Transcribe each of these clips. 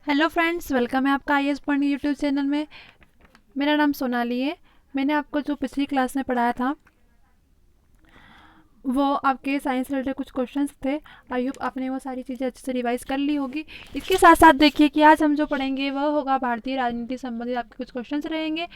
Hello friends, welcome है आपका IAS पढ़ने यूट्यूब चैनल में। मेरा नाम सोनाली है। मैंने आपको जो पिछली क्लास में पढ़ाया था वो आपके साइंस रिलेटेड कुछ क्वेश्चंस थे। आई होप आपने वो सारी चीज़ें अच्छे से रिवाइज कर ली होगी। इसके साथ साथ देखिए कि आज हम जो पढ़ेंगे वह होगा भारतीय राजनीति संबंधित आपके कुछ क्वेश्चंस रहेंगे,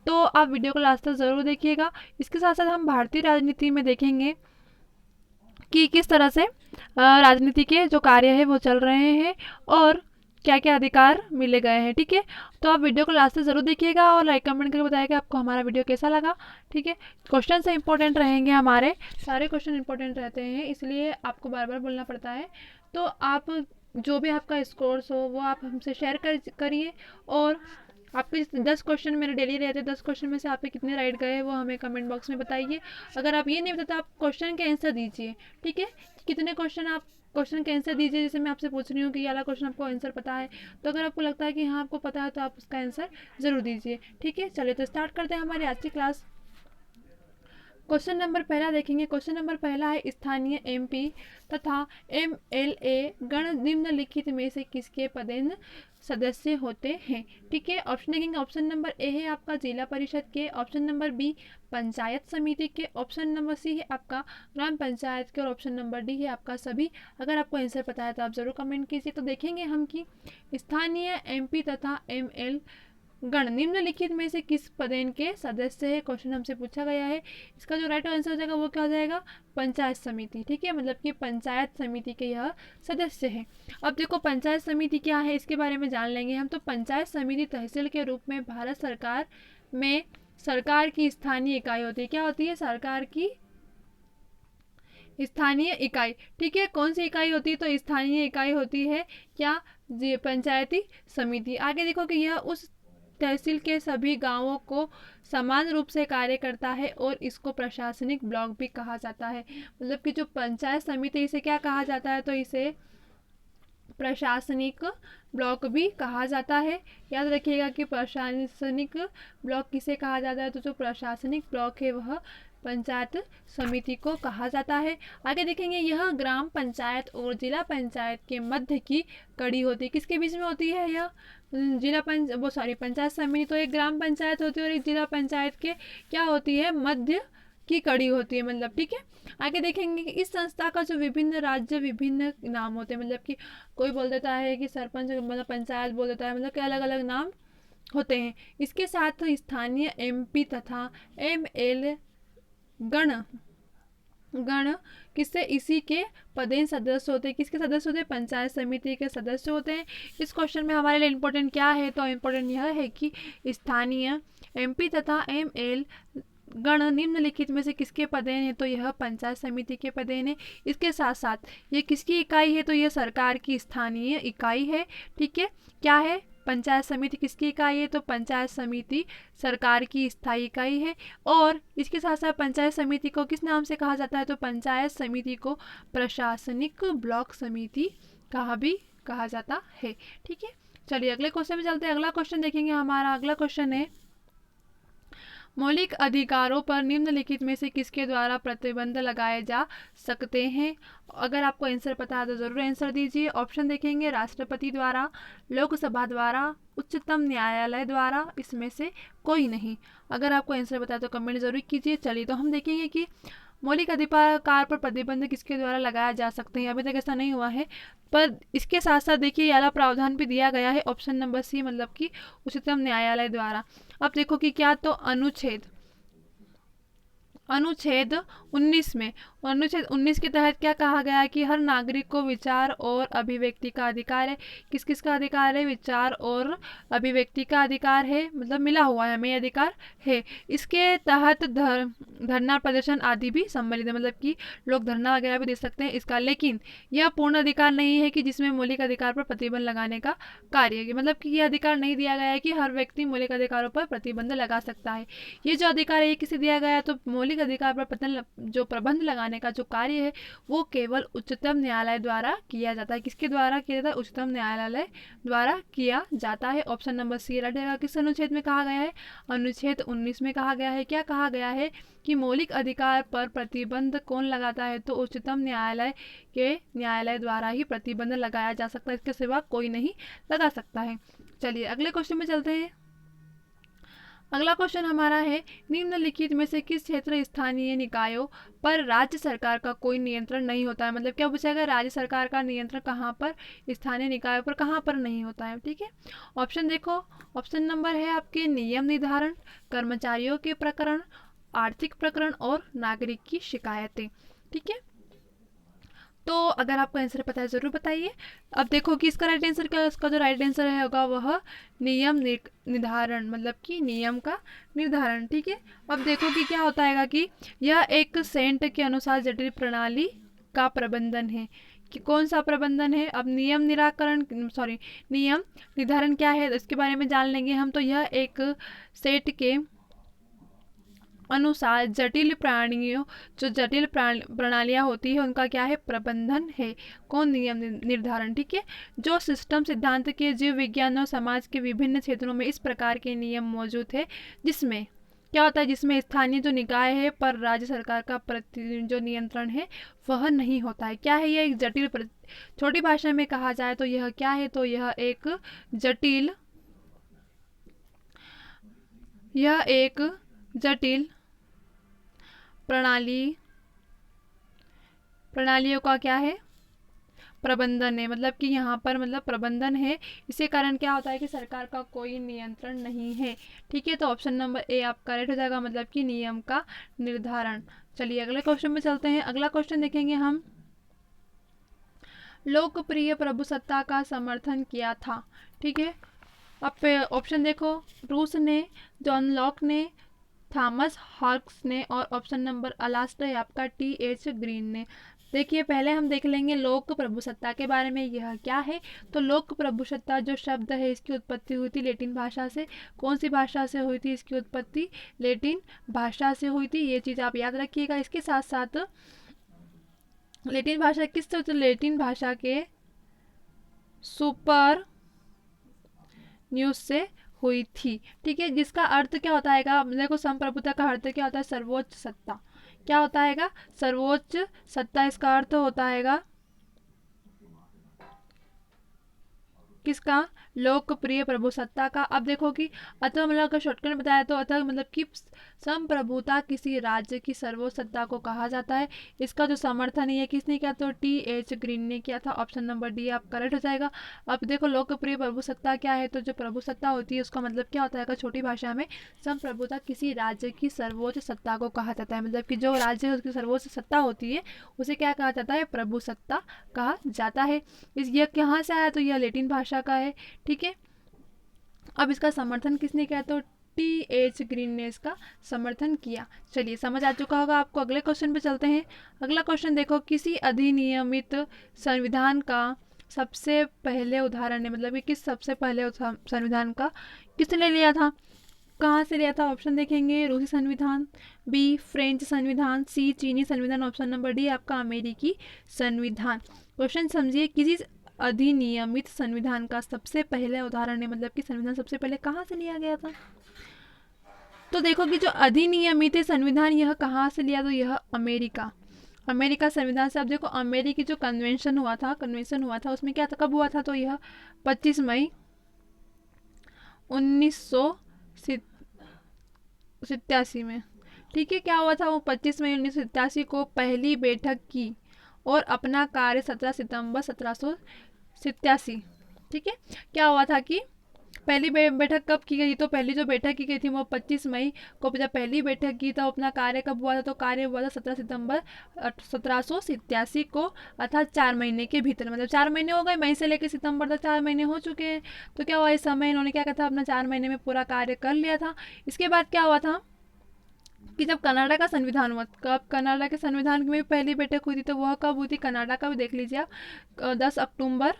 तो आप वीडियो को लास्ट तक ज़रूर देखिएगा। इसके साथ साथ हम भारतीय राजनीति में देखेंगे कि किस तरह से राजनीति के जो कार्य है वो चल रहे हैं और क्या क्या अधिकार मिले गए हैं। ठीक है, तो आप वीडियो को लास्ट तक जरूर देखिएगा और लाइक कमेंट करके बताइएगा आपको हमारा वीडियो कैसा लगा। ठीक है, क्वेश्चन से इंपॉर्टेंट रहेंगे, हमारे सारे क्वेश्चन इंपॉर्टेंट रहते हैं, इसलिए आपको बार बार बोलना पड़ता है। तो आप जो भी आपका स्कोर्स हो वो आप हमसे शेयर करिए और आपके 10 क्वेश्चन मेरे डेली रहते हैं, 10 क्वेश्चन में से आपके कितने राइट गए वो हमें कमेंट बॉक्स में बताइए। अगर आप ये नहीं बताते आप क्वेश्चन के आंसर दीजिए। ठीक है, कितने क्वेश्चन आप क्वेश्चन के आंसर दीजिए। जैसे मैं आपसे पूछ रही हूँ कि ये वाला क्वेश्चन आपको आंसर पता है, तो अगर आपको लगता है कि हाँ आपको पता है तो आप उसका आंसर ज़रूर दीजिए। ठीक है, चलिए तो स्टार्ट करते हैं हमारी आज की क्लास। क्वेश्चन नंबर पहला देखेंगे। क्वेश्चन नंबर पहला है स्थानीय MP तथा MLA गण निम्नलिखित में से किसके पदेन सदस्य होते हैं। ठीक है, ऑप्शन देखेंगे। ऑप्शन नंबर ए है आपका जिला परिषद के, ऑप्शन नंबर बी पंचायत समिति के, ऑप्शन नंबर सी है आपका ग्राम पंचायत के और ऑप्शन नंबर डी है आपका सभी। अगर आपको आंसर पता है तो आप ज़रूर कमेंट कीजिए। तो देखेंगे हम कि स्थानीय MP तथा ML गण निम्नलिखित में से किस पदेन के सदस्य है, क्वेश्चन हमसे पूछा गया है। इसका जो राइट आंसर हो जाएगा वो क्या हो जाएगा, पंचायत समिति। ठीक है, मतलब कि पंचायत समिति के यह सदस्य है। अब देखो पंचायत समिति क्या है इसके बारे में जान लेंगे हम। तो पंचायत समिति तहसील के रूप में भारत सरकार में सरकार की स्थानीय इकाई होती है। क्या होती है, सरकार की स्थानीय इकाई। ठीक है, कौन सी इकाई होती है, तो स्थानीय इकाई होती है क्या, पंचायती समिति। आगे देखो कि यह उस तहसील के सभी गांवों को समान रूप से कार्य करता है और इसको प्रशासनिक ब्लॉक भी कहा जाता है। मतलब कि जो पंचायत समिति इसे क्या कहा जाता है, तो इसे प्रशासनिक ब्लॉक भी कहा जाता है। याद रखिएगा कि प्रशासनिक ब्लॉक किसे कहा जाता है, तो जो प्रशासनिक ब्लॉक है वह पंचायत समिति को कहा जाता है। आगे देखेंगे, यह ग्राम पंचायत और जिला पंचायत के मध्य की कड़ी होती है। किसके बीच में होती है यह, पंचायत समिति तो एक ग्राम पंचायत होती है और एक जिला पंचायत के क्या होती है, मध्य की कड़ी होती है। मतलब ठीक है, आगे देखेंगे कि इस संस्था का जो विभिन्न राज्य विभिन्न नाम होते हैं। मतलब कि कोई बोल देता है कि सरपंच, मतलब पंचायत बोल देता है, मतलब कि अलग अलग नाम होते हैं। इसके साथ स्थानीय MP तथा ML गण गण किससे, इसी के पदेन सदस्य होते हैं। किसके सदस्य होते हैं, पंचायत समिति के सदस्य होते हैं। इस क्वेश्चन में हमारे लिए इम्पोर्टेंट क्या है, तो इम्पोर्टेंट यह है कि स्थानीय MP तथा ML गण निम्नलिखित में से किसके पदेन है, तो यह पंचायत समिति के पदेन है। इसके साथ साथ ये किसकी इकाई है, तो यह सरकार की स्थानीय इकाई है। ठीक है, क्या है, पंचायत समिति किसकी इकाई है, तो पंचायत समिति सरकार की स्थायी इकाई है। और इसके साथ साथ पंचायत समिति को किस नाम से कहा जाता है, तो पंचायत समिति को प्रशासनिक ब्लॉक समिति भी कहा जाता है। ठीक है, चलिए अगले क्वेश्चन में चलते हैं। अगला क्वेश्चन देखेंगे, हमारा अगला क्वेश्चन है मौलिक अधिकारों पर निम्नलिखित में से किसके द्वारा प्रतिबंध लगाए जा सकते हैं। अगर आपको आंसर पता है तो ज़रूर आंसर दीजिए। ऑप्शन देखेंगे, राष्ट्रपति द्वारा, लोकसभा द्वारा, उच्चतम न्यायालय द्वारा, इसमें से कोई नहीं। अगर आपको आंसर पता है तो कमेंट जरूर कीजिए। चलिए तो हम देखेंगे कि मौलिक अधिकार पर प्रतिबंध किसके द्वारा लगाया जा सकते हैं। अभी तक ऐसा नहीं हुआ है, पर इसके साथ साथ देखिए याला प्रावधान भी दिया गया है, ऑप्शन नंबर सी, मतलब कि उच्चतम न्यायालय द्वारा। अब देखो कि क्या, तो अनुच्छेद 19 में, अनुच्छेद 19 के तहत क्या कहा गया है कि हर नागरिक को विचार और अभिव्यक्ति का अधिकार है। किस किस का अधिकार है, विचार और अभिव्यक्ति का अधिकार है, मतलब मिला हुआ है, हमें अधिकार है। इसके तहत धरना प्रदर्शन आदि भी सम्मिलित है, मतलब कि लोग धरना वगैरह भी दे सकते हैं इसका। लेकिन यह पूर्ण अधिकार नहीं है कि जिसमें मौलिक अधिकार पर प्रतिबंध लगाने का कार्य है। मतलब कि यह अधिकार नहीं दिया गया है कि हर व्यक्ति मौलिक अधिकारों पर प्रतिबंध लगा सकता है। ये जो अधिकार है ये किसे दिया गया है, तो मौलिक मौलिक अधिकार पर जो प्रबंध लगाने का जो कार्य है वो केवल उच्चतम न्यायालय द्वारा किया जाता है। किसके द्वारा किया जाता है? उच्चतम न्यायालय द्वारा किया जाता है। ऑप्शन नंबर सी राइट रहेगा। किस अनुच्छेद में कहा गया है? अनुच्छेद 19 में कहा गया है। क्या कहा गया है कि मौलिक अधिकार पर प्रतिबंध कौन लगाता है? तो उच्चतम न्यायालय द्वारा ही प्रतिबंध लगाया जा सकता है, इसके सिवा कोई नहीं लगा सकता है। चलिए अगले क्वेश्चन में चलते हैं। अगला क्वेश्चन हमारा है, निम्नलिखित में से किस क्षेत्र स्थानीय निकायों पर राज्य सरकार का कोई नियंत्रण नहीं होता है? मतलब क्या पूछेगा, राज्य सरकार का नियंत्रण कहाँ पर, स्थानीय निकायों पर कहाँ पर नहीं होता है। ठीक है, ऑप्शन देखो। ऑप्शन नंबर है आपके नियम निर्धारण, कर्मचारियों के प्रकरण, आर्थिक प्रकरण और नागरिक की शिकायतें। ठीक है, तो अगर आपको आंसर पता है ज़रूर बताइए। अब देखो कि इसका राइट आंसर क्या है। इसका जो राइट आंसर है होगा वह नियम निर्धारण, मतलब कि नियम का निर्धारण। ठीक है, अब देखो कि क्या होता है कि यह एक सेंट के अनुसार जटिल प्रणाली का प्रबंधन है। कि कौन सा प्रबंधन है? अब नियम निर्धारण क्या है इसके बारे में जान लेंगे हम। तो यह एक सेट के अनुसार जटिल प्राणियों, जो जटिल प्रणालियाँ होती है उनका क्या है? प्रबंधन है। कौन? नियम निर्धारण। ठीक है, जो सिस्टम सिद्धांत के जीव विज्ञान और समाज के विभिन्न क्षेत्रों में इस प्रकार के नियम मौजूद है, जिसमें क्या होता है, जिसमें स्थानीय जो निकाय है पर राज्य सरकार का जो नियंत्रण है वह नहीं होता है। क्या है? यह एक जटिल छोटी भाषा में कहा जाए तो यह क्या है? तो यह एक जटिल प्रणालियों का क्या है? प्रबंधन है। मतलब कि यहाँ पर मतलब प्रबंधन है, इसी कारण क्या होता है कि सरकार का कोई नियंत्रण नहीं है। ठीक है, तो ऑप्शन नंबर ए आपका करेक्ट हो जाएगा, मतलब कि नियम का निर्धारण। चलिए अगले क्वेश्चन में चलते हैं। अगला क्वेश्चन देखेंगे हम, लोकप्रिय प्रभुसत्ता का समर्थन किया था। ठीक है, अब ऑप्शन देखो, रूस ने, जॉन लॉक ने, थॉमस हॉब्स ने और ऑप्शन नंबर लास्ट है आपका T.H. ग्रीन ने। देखिए पहले हम देख लेंगे लोक प्रभुसत्ता के बारे में, यह क्या है। तो लोक प्रभुसत्ता जो शब्द है इसकी उत्पत्ति हुई थी लैटिन भाषा से। कौन सी भाषा से हुई थी इसकी उत्पत्ति? लैटिन भाषा से हुई थी, ये चीज़ आप याद रखिएगा। इसके साथ साथ लैटिन भाषा किससे? तो लैटिन भाषा के सुपर न्यूज से हुई थी। ठीक है, जिसका अर्थ क्या होता है? देखो संप्रभुता का अर्थ क्या होता है? सर्वोच्च सत्ता। क्या होता है? सर्वोच्च सत्ता। इसका अर्थ होता है किसका? लोकप्रिय प्रभुसत्ता का। अब देखो कि अतः मतलब अगर शॉर्टकट में बताया तो अतः मतलब कि संप्रभुता किसी राज्य की सर्वोच्च सत्ता को कहा जाता है। इसका जो समर्थन है किसने किया? तो T.H. ग्रीन ने किया था। ऑप्शन नंबर डी आप करेक्ट हो जाएगा। अब देखो लोकप्रिय प्रभुसत्ता क्या है? तो जो प्रभुसत्ता होती है उसका मतलब क्या होता है? छोटी भाषा में संप्रभुता किसी राज्य की सर्वोच्च सत्ता को कहा जाता है। मतलब कि जो राज्य है उसकी सर्वोच्च सत्ता होती है उसे क्या कहा जाता है? प्रभुसत्ता कहा जाता है। यह कहाँ से आया? तो यह लैटिन भाषा का है। ठीक है, अब इसका समर्थन किसने किया? तो T.H. ग्रीन ने इसका समर्थन किया। चलिए समझ आ चुका होगा आपको। अगले क्वेश्चन पे चलते हैं। अगला क्वेश्चन देखो, किसी अधिनियमित संविधान का सबसे पहले उदाहरण है, मतलब कि किस सबसे पहले संविधान का किसने लिया था? कहाँ से लिया था? ऑप्शन देखेंगे, रूसी संविधान, बी फ्रेंच संविधान, सी चीनी संविधान, ऑप्शन नंबर डी आपका अमेरिकी संविधान। क्वेश्चन समझिए, किसी अधिनियमित संविधान का सबसे पहले उदाहरण है, मतलब कि संविधान सबसे पहले कहाँ से लिया गया था? तो देखो कि जो अधिनियमित संविधान यह कहाँ से लिया? तो यह अमेरिका संविधान से। अब देखो अमेरिकी जो कन्वेंशन हुआ था उसमें क्या था, कब हुआ था? तो यह 25 मई 1987 में। ठीक है, क्या हुआ था? वो 25 मई 1987 को पहली बैठक की और अपना कार्य 17 सितंबर 1787। ठीक है, क्या हुआ था कि पहली बैठक कब की गई? तो पहली जो बैठक की गई थी वो 25 मई को जब पहली बैठक की तो अपना कार्य कब हुआ था? तो कार्य हुआ था 17 सितंबर 1787 को, अर्थात 4 महीने के भीतर। मतलब 4 महीने हो गए, मई से लेकर सितंबर तक 4 महीने हो चुके हैं। तो क्या हुआ, इस समय इन्होंने क्या कहा था? अपना 4 महीने में पूरा कार्य कर लिया था। इसके बाद क्या हुआ था कि जब कनाडा का संविधान हुआ, कब कनाडा के संविधान में पहली बैठक हुई थी, तो वह कब हुई थी? कनाडा का भी देख लीजिए आप, 10 अक्टूबर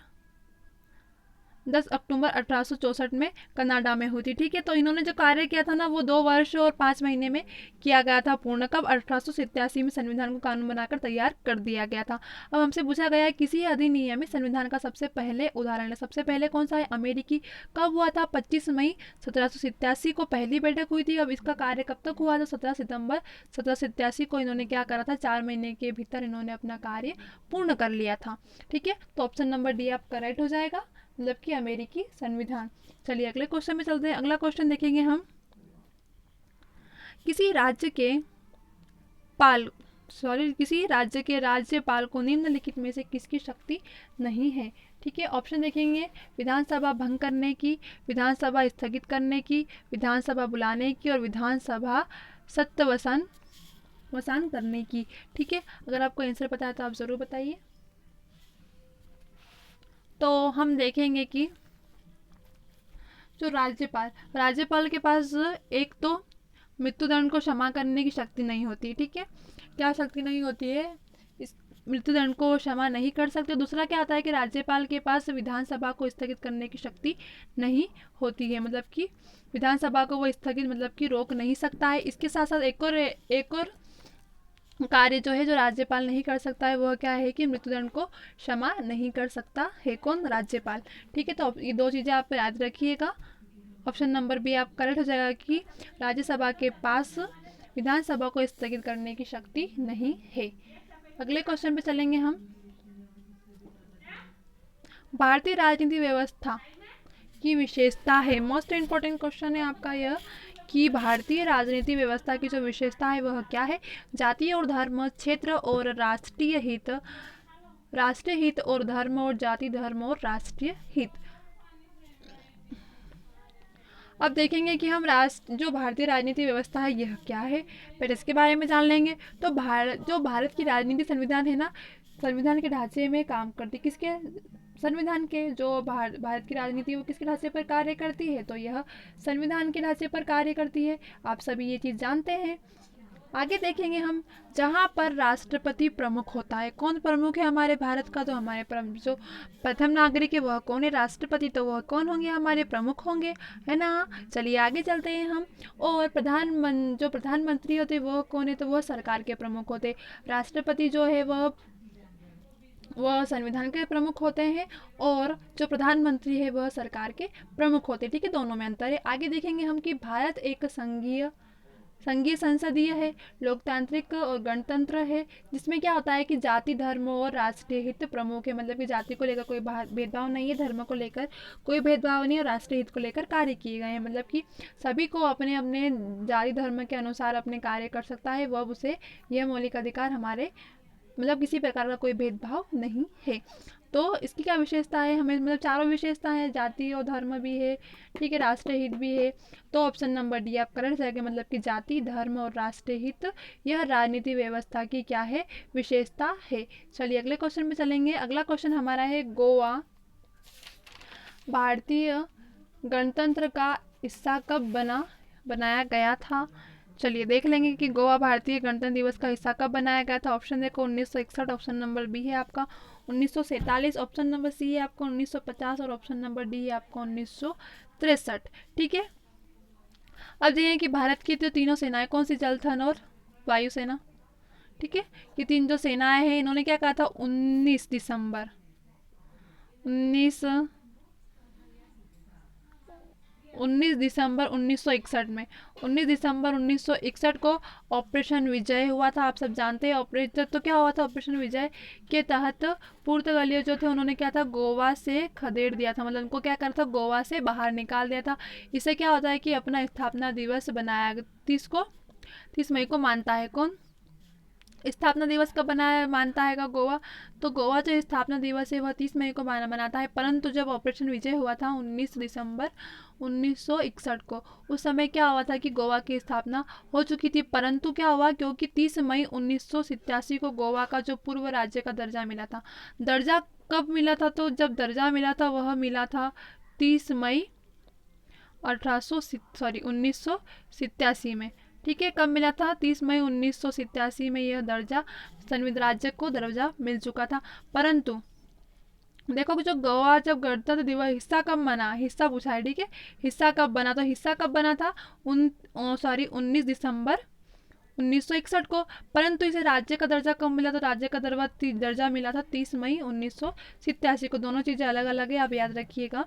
10 अक्टूबर 1864 में कनाडा में हुई थी। ठीक है, तो इन्होंने जो कार्य किया था ना वो 2 वर्ष और 5 महीने में किया गया था पूर्ण। कब? 1887 में संविधान को कानून बनाकर तैयार कर दिया गया था। अब हमसे पूछा गया है किसी अधिनियम में संविधान का सबसे पहले उदाहरण है। सबसे पहले कौन सा है? अमेरिकी। कब हुआ था? 25 मई 1787 को पहली बैठक हुई थी। अब इसका कार्य कब तक हुआ था? 17 सितंबर 1787 को इन्होंने क्या करा था? 4 महीने के भीतर इन्होंने अपना कार्य पूर्ण कर लिया था। ठीक है, तो ऑप्शन नंबर डी आपका राइट हो जाएगा, मतलब कि अमेरिकी संविधान। चलिए अगले क्वेश्चन में चलते हैं। अगला क्वेश्चन देखेंगे हम, किसी राज्य के राज्यपाल को निम्नलिखित में से किसकी शक्ति नहीं है? ठीक है, ऑप्शन देखेंगे, विधानसभा भंग करने की, विधानसभा स्थगित करने की, विधानसभा बुलाने की और विधानसभा सत्यावसान करने की। ठीक है, अगर आपको आंसर पता है तो आप ज़रूर बताइए। तो हम देखेंगे कि जो राज्यपाल के पास एक तो मृत्युदंड को क्षमा करने की शक्ति नहीं होती। ठीक है, क्या शक्ति नहीं होती है? इस मृत्युदंड को क्षमा नहीं कर सकते। दूसरा क्या आता है कि राज्यपाल के पास विधानसभा को स्थगित करने की शक्ति नहीं होती है, मतलब कि विधानसभा को वो स्थगित मतलब कि रोक नहीं सकता है। इसके साथ साथ एक और कार्य जो है जो राज्यपाल नहीं कर सकता है वह क्या है कि मृत्युदंड को क्षमा नहीं कर सकता है। कौन? राज्यपाल। ठीक है, तो ये 2 चीज़ें आप याद रखिएगा। ऑप्शन नंबर बी आप करेक्ट हो जाएगा कि राज्यसभा के पास विधानसभा को स्थगित करने की शक्ति नहीं है। अगले क्वेश्चन पे चलेंगे हम, भारतीय राजनीति व्यवस्था की विशेषता है। मोस्ट इम्पोर्टेंट क्वेश्चन है आपका यह कि भारतीय राजनीति व्यवस्था की जो विशेषता है वह क्या है? जातीय और धर्म, क्षेत्र और राष्ट्रीय हित और धर्म और जाति, धर्म और राष्ट्रीय हित। अब देखेंगे कि हम जो भारतीय राजनीति व्यवस्था है यह क्या है, फिर इसके बारे में जान लेंगे। तो भारत की राजनीति संविधान है ना, संविधान के ढांचे में काम करती। किसके? संविधान के। जो भारत की राजनीति वो किसके ढांचे पर कार्य करती है? तो यह संविधान के ढांचे पर कार्य करती है। आप सभी ये चीज़ जानते हैं। आगे देखेंगे हम, जहाँ पर राष्ट्रपति प्रमुख होता है। कौन प्रमुख है हमारे भारत का? तो हमारे जो प्रथम नागरिक है वह कौन है? राष्ट्रपति। तो वह कौन होंगे? हमारे प्रमुख होंगे, है ना। चलिए आगे चलते हैं हम। और जो प्रधानमंत्री होते वह कौन है? तो वह सरकार के प्रमुख होते। राष्ट्रपति जो है वह संविधान के प्रमुख होते हैं और जो प्रधानमंत्री है वह सरकार के प्रमुख होते हैं। ठीक है, दोनों में अंतर है। आगे देखेंगे हम कि भारत एक संघीय संसदीय है, लोकतांत्रिक और गणतंत्र है, जिसमें क्या होता है कि जाति, धर्म और राष्ट्रीय हित प्रमुख है। मतलब कि जाति को लेकर कोई भेदभाव नहीं है, धर्म को लेकर कोई भेदभाव नहीं है और राष्ट्रीय हित को लेकर कार्य किए गए हैं। मतलब कि सभी को अपने अपने जाति धर्म के अनुसार अपने कार्य कर सकता है, वह उसे यह मौलिक अधिकार हमारे मतलब किसी प्रकार का कोई भेदभाव नहीं है। तो इसकी क्या विशेषता है? हमें मतलब चारों विशेषता है, जाति और धर्म भी है, ठीक है, राष्ट्रीय हित भी है। तो ऑप्शन नंबर डी आप करेक्ट जाएगा, मतलब कि जाति, धर्म और राष्ट्रीय हित यह राजनीति व्यवस्था की क्या है? विशेषता है। चलिए अगले क्वेश्चन में चलेंगे। अगला क्वेश्चन हमारा है, गोवा भारतीय गणतंत्र का हिस्सा कब बनाया गया था? चलिए देख लेंगे कि गोवा भारतीय गणतंत्र दिवस का हिस्सा कब बनाया गया था। ऑप्शन देखो 1961, ऑप्शन नंबर बी है आपका 1947, ऑप्शन नंबर सी है आपको 1950 और ऑप्शन नंबर डी है आपको 1963। ठीक है, अब देखिए कि भारत की जो तीनों सेनाएं कौन सी? जल, थल और वायुसेना। ठीक है, ये 3 जो सेनाएं हैं इन्होंने क्या कहा था? 19 दिसंबर 1961 में 19 दिसंबर 1961 को ऑपरेशन विजय हुआ था। आप सब जानते हैं ऑपरेशन तो क्या हुआ था? ऑपरेशन विजय के तहत पुर्तगालियों जो थे उन्होंने क्या था? गोवा से खदेड़ दिया था, मतलब उनको क्या करा था? गोवा से बाहर निकाल दिया था। इससे क्या होता है कि अपना स्थापना दिवस बनाया 30 मई को मानता है। कौन स्थापना दिवस कब मानता है गोवा? तो गोवा जो स्थापना दिवस है वह 30 मई को मनाता है। परंतु जब ऑपरेशन विजय हुआ था 19 दिसंबर 1961 को, उस समय क्या हुआ था कि गोवा की स्थापना हो चुकी थी। परंतु क्या हुआ, क्योंकि 30 मई 1987 को गोवा का जो पूर्व राज्य का दर्जा मिला था। दर्जा कब मिला था? तो जब दर्जा मिला था वह मिला था 30 मई 1987 में। ठीक है, कब मिला था? 30 मई 1987 में यह दर्जा संविधान राज्य को दर्जा मिल चुका था। परंतु देखो कि जो गोवा जब गणतंत्र दिवस हिस्सा कब बना, हिस्सा पूछा है, ठीक है। हिस्सा कब बना, तो हिस्सा कब बना था 19 दिसंबर 1961 को। परंतु इसे राज्य का दर्जा कब मिला, तो राज्य का दर्जा मिला था 30 मई 1987 को। दोनों चीज़ें अलग अलग है, आप याद रखिएगा।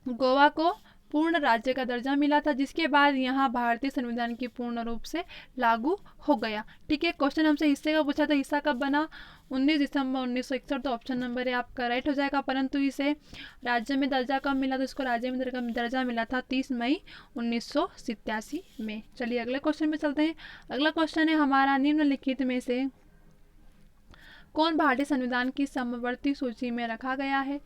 गोवा को पूर्ण राज्य का दर्जा मिला था, जिसके बाद यहाँ भारतीय संविधान की पूर्ण रूप से लागू हो गया, ठीक है। क्वेश्चन हमसे हिस्से का पूछा था, हिस्सा कब बना 19 दिसंबर 1961, तो ऑप्शन नंबर है आपका राइट हो जाएगा। परंतु इसे राज्य में दर्जा कब मिला, तो इसको राज्य में दर्जा मिला था 30 मई 1987 में। चलिए अगले क्वेश्चन पे चलते हैं। अगला क्वेश्चन है हमारा, निम्नलिखित में से कौन भारतीय संविधान की समवर्ती सूची में रखा गया है।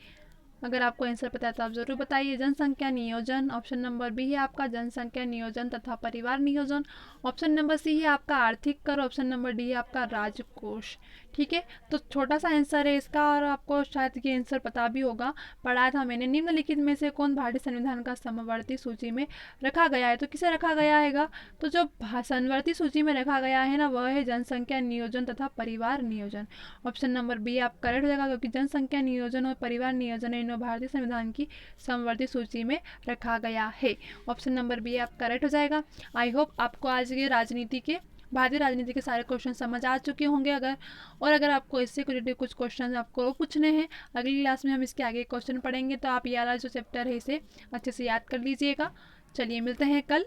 अगर आपको आंसर पता है तो आप जरूर बताइए। जनसंख्या नियोजन, ऑप्शन नंबर बी है आपका जनसंख्या नियोजन तथा परिवार नियोजन, ऑप्शन नंबर सी है आपका आर्थिक कर, ऑप्शन नंबर डी है आपका राजकोष, ठीक है। तो छोटा सा आंसर है इसका, और आपको शायद ये आंसर पता भी होगा, पढ़ा था मैंने। निम्नलिखित में से कौन भारतीय संविधान का समवर्ती सूची में रखा गया है, तो किसे रखा गया है, तो जो समवर्ती सूची में रखा गया है ना, वह है जनसंख्या नियोजन तथा परिवार नियोजन। ऑप्शन नंबर बी आप करेक्ट हो जाएगा, क्योंकि जनसंख्या नियोजन और परिवार नियोजन इन्हों भारतीय संविधान की समवर्ती सूची में रखा गया है। ऑप्शन नंबर बी आप करेक्ट हो जाएगा। आई होप आपको आज के भारतीय राजनीति के सारे क्वेश्चन समझ आ चुके होंगे। अगर आपको इससे रिलेटेड कुछ क्वेश्चन आपको पूछने हैं, अगली क्लास में हम इसके आगे क्वेश्चन पढ़ेंगे, तो आप ये वाला जो चैप्टर है इसे अच्छे से याद कर लीजिएगा। चलिए मिलते हैं कल।